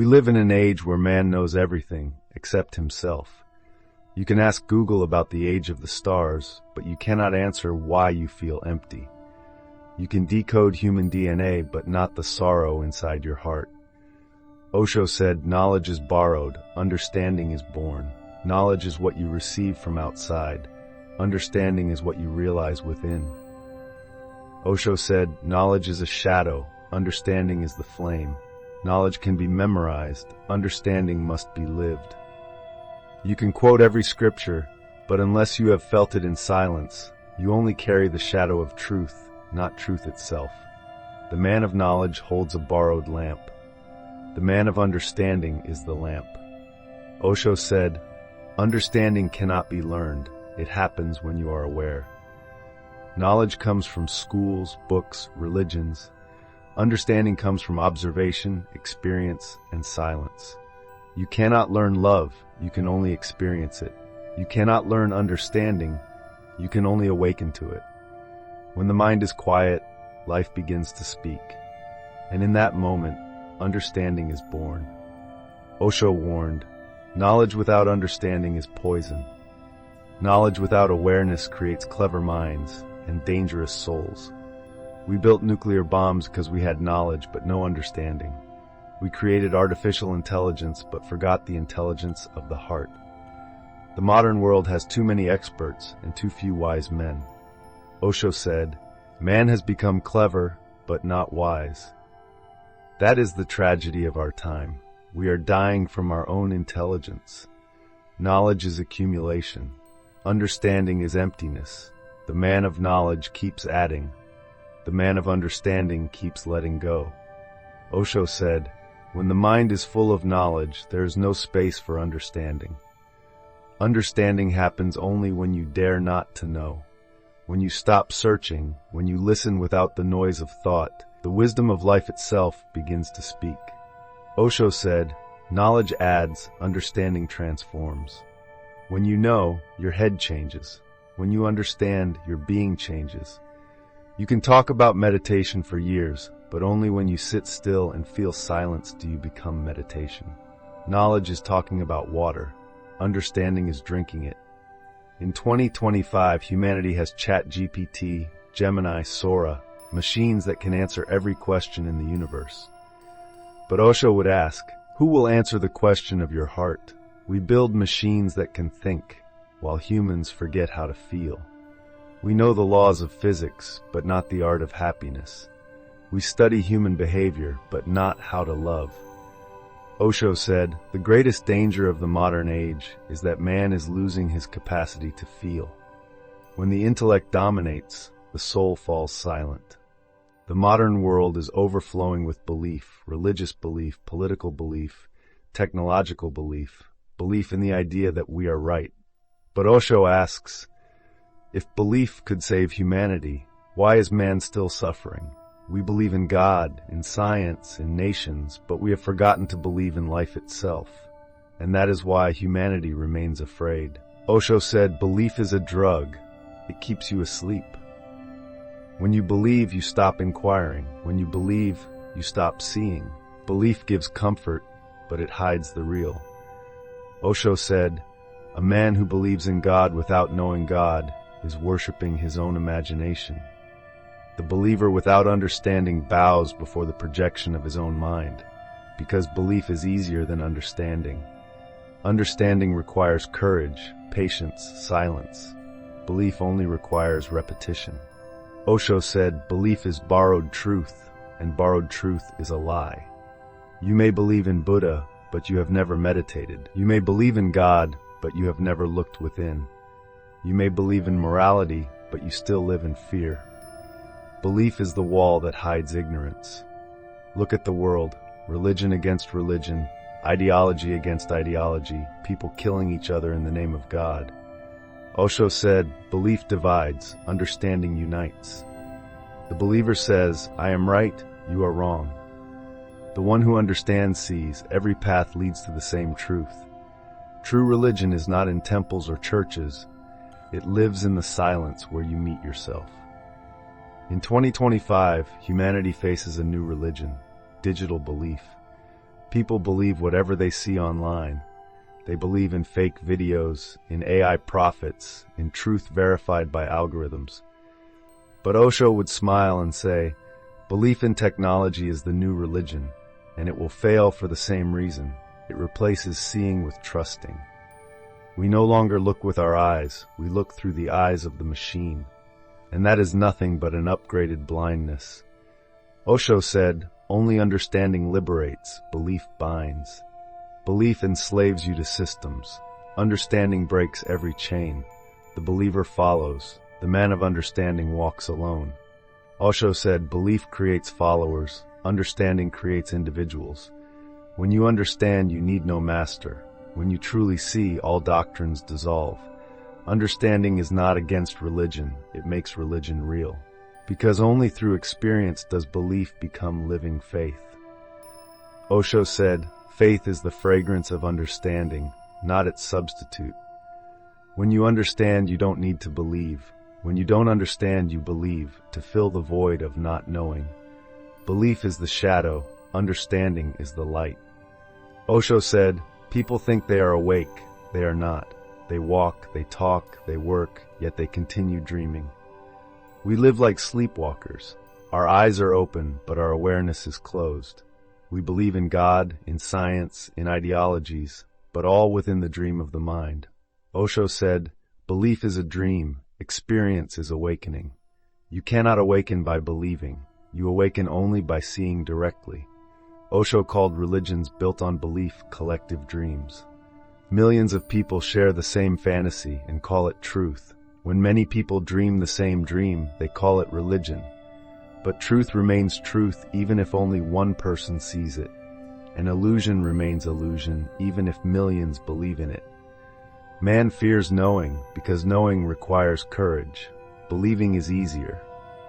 We live in an age where man knows everything except himself. You can ask Google about the age of the stars, but you cannot answer why you feel empty. You can decode human DNA, but not the sorrow inside your heart. Osho said, knowledge is borrowed, understanding is born. Knowledge is what you receive from outside. Understanding is what you realize within. Osho said, knowledge is a shadow, understanding is the flame. Knowledge can be memorized, understanding must be lived. You can quote every scripture, but unless you have felt it in silence, you only carry the shadow of truth, not truth itself. The man of knowledge holds a borrowed lamp. The man of understanding is the lamp. Osho said, understanding cannot be learned. It happens when you are aware. Knowledge comes from schools, books, religions. Understanding comes from observation, experience, and silence. You cannot learn love, you can only experience it. You cannot learn understanding, you can only awaken to it. When the mind is quiet, life begins to speak. And in that moment, understanding is born. Osho warned, knowledge without understanding is poison. Knowledge without awareness creates clever minds and dangerous souls. We built nuclear bombs because we had knowledge but no understanding. We created artificial intelligence but forgot the intelligence of the heart. The modern world has too many experts and too few wise men. Osho said, man has become clever but not wise. That is the tragedy of our time. We are dying from our own intelligence. Knowledge is accumulation. Understanding is emptiness. The man of knowledge keeps adding. The man of understanding keeps letting go. Osho said, when the mind is full of knowledge, there is no space for understanding. Understanding happens only when you dare not to know. When you stop searching, when you listen without the noise of thought, the wisdom of life itself begins to speak. Osho said, knowledge adds, understanding transforms. When you know, your head changes. When you understand, your being changes. You can talk about meditation for years, but only when you sit still and feel silence do you become meditation. Knowledge is talking about water. Understanding is drinking it. In 2025, humanity has ChatGPT, Gemini, Sora, machines that can answer every question in the universe. But Osho would ask, who will answer the question of your heart? We build machines that can think, while humans forget how to feel. We know the laws of physics, but not the art of happiness. We study human behavior, but not how to love. Osho said, the greatest danger of the modern age is that man is losing his capacity to feel. When the intellect dominates, the soul falls silent. The modern world is overflowing with belief, religious belief, political belief, technological belief, belief in the idea that we are right. But Osho asks, if belief could save humanity, why is man still suffering? We believe in God, in science, in nations, but we have forgotten to believe in life itself. And that is why humanity remains afraid. Osho said, belief is a drug. It keeps you asleep. When you believe, you stop inquiring. When you believe, you stop seeing. Belief gives comfort, but it hides the real. Osho said, a man who believes in God without knowing God is worshiping his own imagination. The believer without understanding bows before the projection of his own mind, because belief is easier than understanding. Understanding requires courage, patience, silence. Belief only requires repetition. Osho said, belief is borrowed truth, and borrowed truth is a lie. You may believe in Buddha, but you have never meditated. You may believe in God, but you have never looked within. You may believe in morality, but you still live in fear. Belief is the wall that hides ignorance. Look at the world, religion against religion, ideology against ideology, people killing each other in the name of God. Osho said, belief divides, understanding unites. The believer says, I am right, you are wrong. The one who understands sees every path leads to the same truth. True religion is not in temples or churches. It lives in the silence where you meet yourself. In 2025, humanity faces a new religion, digital belief. People believe whatever they see online. They believe in fake videos, in AI prophets, in truth verified by algorithms. But Osho would smile and say, belief in technology is the new religion, and it will fail for the same reason. It replaces seeing with trusting. We no longer look with our eyes, we look through the eyes of the machine. And that is nothing but an upgraded blindness. Osho said, only understanding liberates, belief binds. Belief enslaves you to systems. Understanding breaks every chain. The believer follows. The man of understanding walks alone. Osho said, belief creates followers. Understanding creates individuals. When you understand, you need no master. When you truly see, all doctrines dissolve. Understanding is not against religion. It makes religion real. Because only through experience does belief become living faith. Osho said, faith is the fragrance of understanding, not its substitute. When you understand, you don't need to believe. When you don't understand, you believe, to fill the void of not knowing. Belief is the shadow, understanding is the light. Osho said, people think they are awake. They are not. They walk, they talk, they work, yet they continue dreaming. We live like sleepwalkers. Our eyes are open, but our awareness is closed. We believe in God, in science, in ideologies, but all within the dream of the mind. Osho said, belief is a dream, experience is awakening. You cannot awaken by believing. You awaken only by seeing directly. Osho called religions built on belief collective dreams. Millions of people share the same fantasy and call it truth. When many people dream the same dream, they call it religion. But truth remains truth even if only one person sees it. An illusion remains illusion even if millions believe in it. Man fears knowing because knowing requires courage. Believing is easier.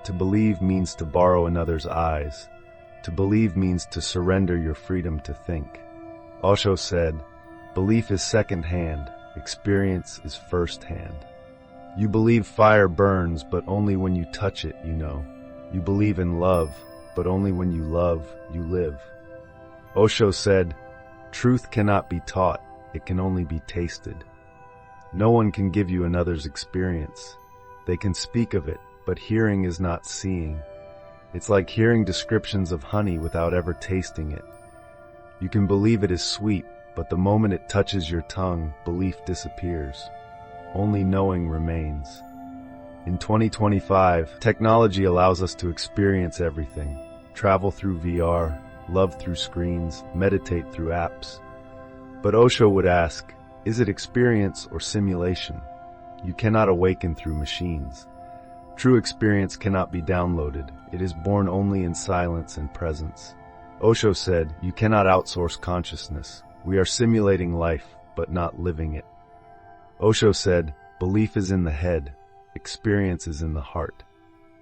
To believe means to borrow another's eyes. To believe means to surrender your freedom to think. Osho said, belief is second-hand, experience is first-hand. You believe fire burns, but only when you touch it, you know. You believe in love, but only when you love, you live. Osho said, truth cannot be taught, it can only be tasted. No one can give you another's experience. They can speak of it, but hearing is not seeing. It's like hearing descriptions of honey without ever tasting it. You can believe it is sweet, but the moment it touches your tongue, belief disappears. Only knowing remains. In 2025, technology allows us to experience everything. Travel through VR, love through screens, meditate through apps. But Osho would ask, is it experience or simulation? You cannot awaken through machines. True experience cannot be downloaded. It is born only in silence and presence. Osho said, you cannot outsource consciousness. We are simulating life, but not living it. Osho said, belief is in the head. Experience is in the heart.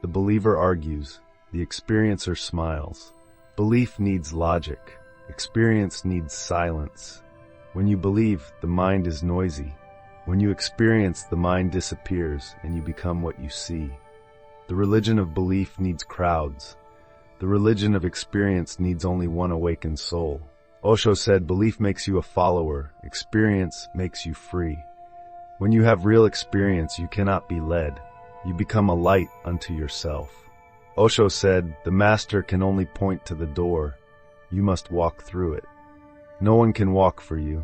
The believer argues. The experiencer smiles. Belief needs logic. Experience needs silence. When you believe, the mind is noisy. When you experience, the mind disappears and you become what you see. The religion of belief needs crowds. The religion of experience needs only one awakened soul. Osho said, belief makes you a follower. Experience makes you free. When you have real experience, you cannot be led. You become a light unto yourself. Osho said, the master can only point to the door. You must walk through it. No one can walk for you.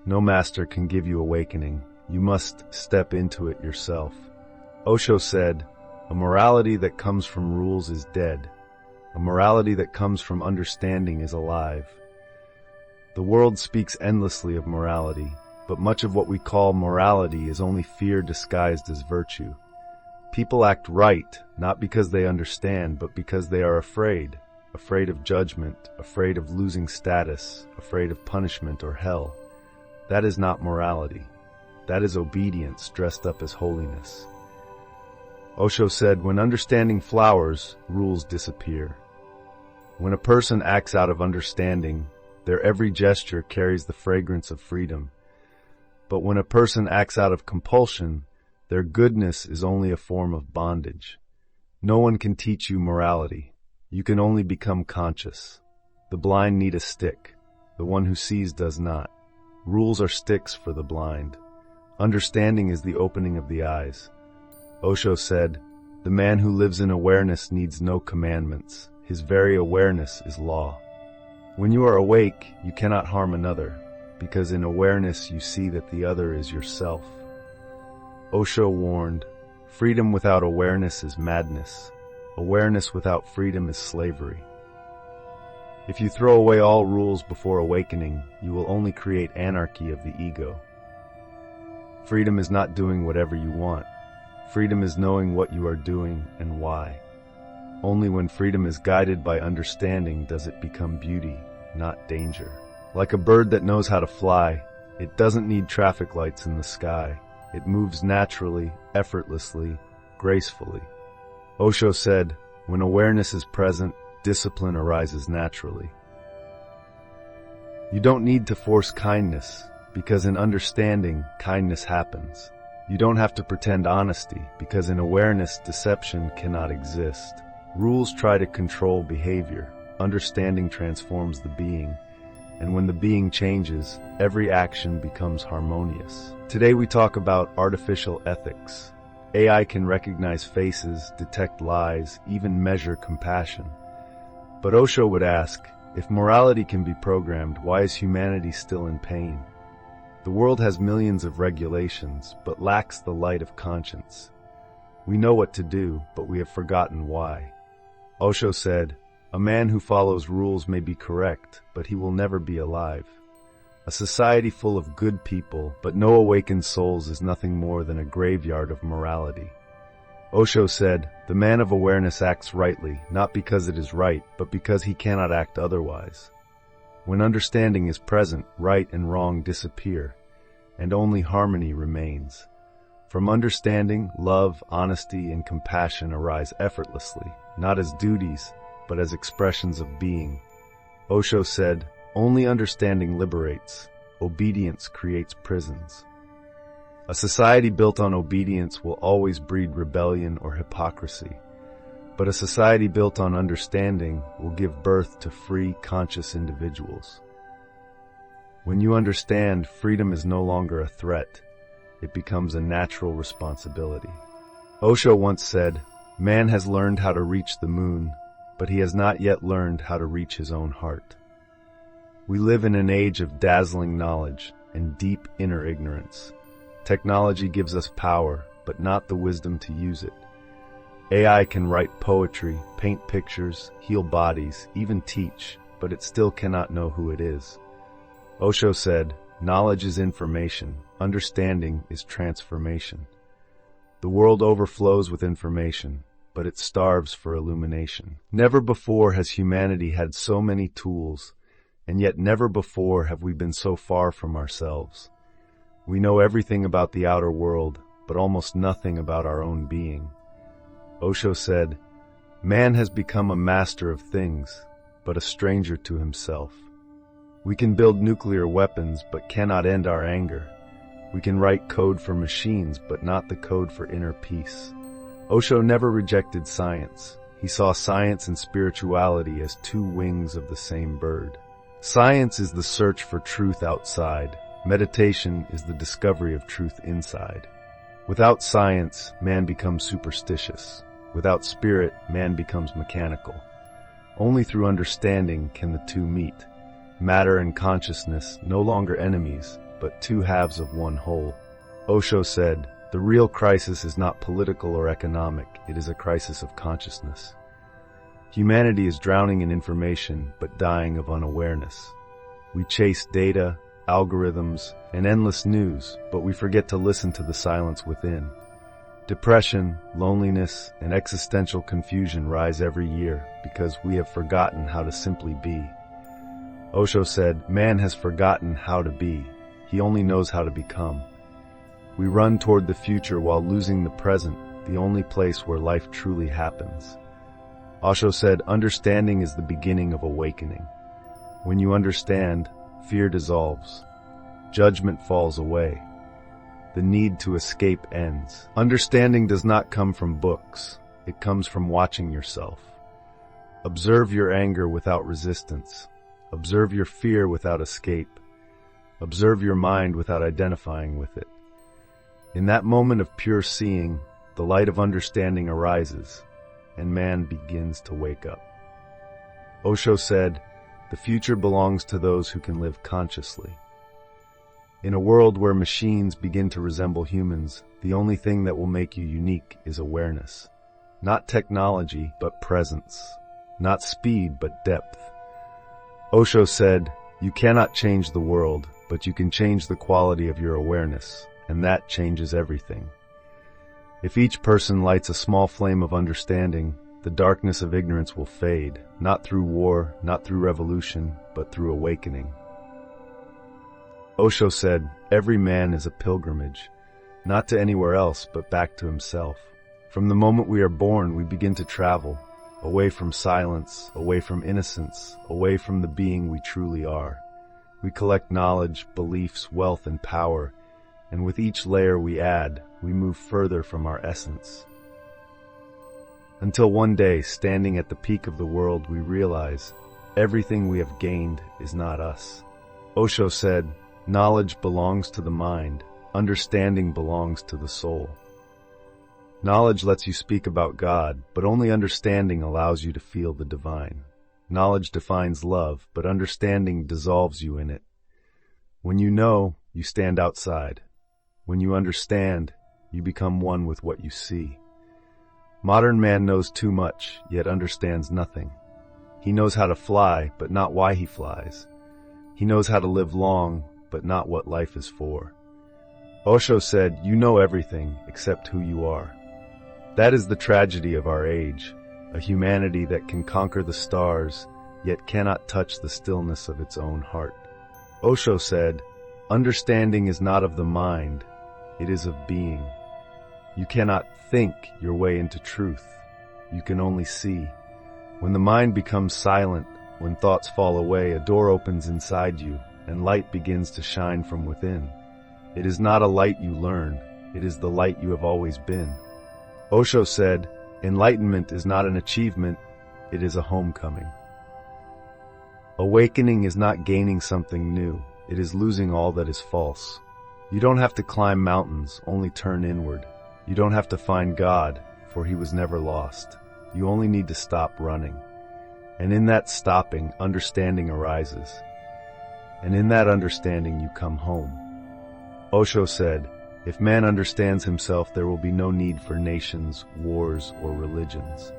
No master can give you awakening. You must step into it yourself. Osho said, a morality that comes from rules is dead. A morality that comes from understanding is alive. The world speaks endlessly of morality, but much of what we call morality is only fear disguised as virtue. People act right, not because they understand, but because they are afraid. Afraid of judgment, afraid of losing status, afraid of punishment or hell. That is not morality. That is obedience dressed up as holiness. Osho said, when understanding flowers, rules disappear. When a person acts out of understanding, their every gesture carries the fragrance of freedom. But when a person acts out of compulsion, their goodness is only a form of bondage. No one can teach you morality. You can only become conscious. The blind need a stick. The one who sees does not. Rules are sticks for the blind. Understanding is the opening of the eyes. Osho said, "The man who lives in awareness needs no commandments. His very awareness is law." When you are awake, you cannot harm another, because in awareness you see that the other is yourself. Osho warned, "Freedom without awareness is madness. Awareness without freedom is slavery." If you throw away all rules before awakening, you will only create anarchy of the ego. Freedom is not doing whatever you want. Freedom is knowing what you are doing and why. Only when freedom is guided by understanding does it become beauty, not danger. Like a bird that knows how to fly, it doesn't need traffic lights in the sky. It moves naturally, effortlessly, gracefully. Osho said, "When awareness is present, discipline arises naturally." You don't need to force kindness, because in understanding, kindness happens. You don't have to pretend honesty, because in awareness, deception cannot exist. Rules try to control behavior. Understanding transforms the being. And when the being changes, every action becomes harmonious. Today we talk about artificial ethics. AI can recognize faces, detect lies, even measure compassion. But Osho would ask, if morality can be programmed, why is humanity still in pain? The world has millions of regulations, but lacks the light of conscience. We know what to do, but we have forgotten why. Osho said, "A man who follows rules may be correct, but he will never be alive." A society full of good people, but no awakened souls is nothing more than a graveyard of morality. Osho said, "The man of awareness acts rightly, not because it is right, but because he cannot act otherwise." When understanding is present, right and wrong disappear, and only harmony remains. From understanding, love, honesty, and compassion arise effortlessly, not as duties, but as expressions of being. Osho said, "Only understanding liberates. Obedience creates prisons." A society built on obedience will always breed rebellion or hypocrisy, but a society built on understanding will give birth to free, conscious individuals. When you understand, freedom is no longer a threat. It becomes a natural responsibility. Osho once said, "Man has learned how to reach the moon, but he has not yet learned how to reach his own heart." We live in an age of dazzling knowledge and deep inner ignorance. Technology gives us power, but not the wisdom to use it. AI can write poetry, paint pictures, heal bodies, even teach, but it still cannot know who it is. Osho said, "Knowledge is information, understanding is transformation." The world overflows with information, but it starves for illumination. Never before has humanity had so many tools, and yet never before have we been so far from ourselves. We know everything about the outer world, but almost nothing about our own being. Osho said, "Man has become a master of things, but a stranger to himself." We can build nuclear weapons, but cannot end our anger. We can write code for machines, but not the code for inner peace. Osho never rejected science. He saw science and spirituality as two wings of the same bird. Science is the search for truth outside. Meditation is the discovery of truth inside. Without science, man becomes superstitious. Without spirit, man becomes mechanical. Only through understanding can the two meet. Matter and consciousness, no longer enemies, but two halves of one whole. Osho said, "The real crisis is not political or economic, it is a crisis of consciousness." Humanity is drowning in information, but dying of unawareness. We chase data, algorithms, and endless news, but we forget to listen to the silence within. Depression, loneliness, and existential confusion rise every year because we have forgotten how to simply be. Osho said, "Man has forgotten how to be. He only knows how to become." We run toward the future while losing the present, the only place where life truly happens. Osho said, "Understanding is the beginning of awakening." When you understand, fear dissolves. Judgment falls away. The need to escape ends. Understanding does not come from books. It comes from watching yourself. Observe your anger without resistance. Observe your fear without escape. Observe your mind without identifying with it. In that moment of pure seeing, the light of understanding arises, and man begins to wake up. Osho said, "The future belongs to those who can live consciously." In a world where machines begin to resemble humans, the only thing that will make you unique is awareness. Not technology, but presence. Not speed, but depth. Osho said, "You cannot change the world, but you can change the quality of your awareness, and that changes everything." If each person lights a small flame of understanding, the darkness of ignorance will fade, not through war, not through revolution, but through awakening. Osho said, "Every man is a pilgrimage, not to anywhere else, but back to himself." From the moment we are born, we begin to travel, away from silence, away from innocence, away from the being we truly are. We collect knowledge, beliefs, wealth, and power, and with each layer we add, we move further from our essence. Until one day, standing at the peak of the world, we realize everything we have gained is not us. Osho said, "Knowledge belongs to the mind, understanding belongs to the soul." Knowledge lets you speak about God, but only understanding allows you to feel the divine. Knowledge defines love, but understanding dissolves you in it. When you know, you stand outside. When you understand, you become one with what you see. Modern man knows too much, yet understands nothing. He knows how to fly, but not why he flies. He knows how to live long, but not what life is for. Osho said, "You know everything except who you are." That is the tragedy of our age, a humanity that can conquer the stars, yet cannot touch the stillness of its own heart. Osho said, "Understanding is not of the mind, it is of being." You cannot think your way into truth. You can only see. When the mind becomes silent, when thoughts fall away, a door opens inside you, and light begins to shine from within. It is not a light you learn, it is the light you have always been. Osho said, "Enlightenment is not an achievement, it is a homecoming." Awakening is not gaining something new, it is losing all that is false. You don't have to climb mountains, only turn inward. You don't have to find God, for he was never lost. You only need to stop running. And in that stopping, understanding arises. And in that understanding, you come home. Osho said, "If man understands himself, there will be no need for nations, wars, or religions."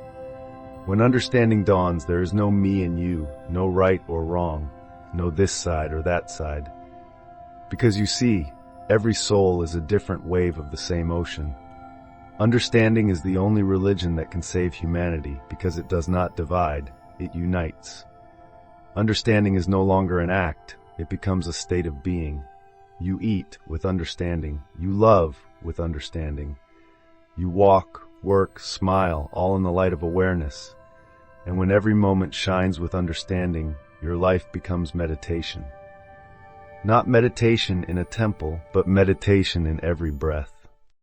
When understanding dawns, there is no me and you, no right or wrong, no this side or that side. Because you see, every soul is a different wave of the same ocean. Understanding is the only religion that can save humanity because it does not divide, it unites. Understanding is no longer an act, it becomes a state of being. You eat with understanding, you love with understanding. You walk, work, smile, all in the light of awareness. And when every moment shines with understanding, your life becomes meditation. Not meditation in a temple, but meditation in every breath.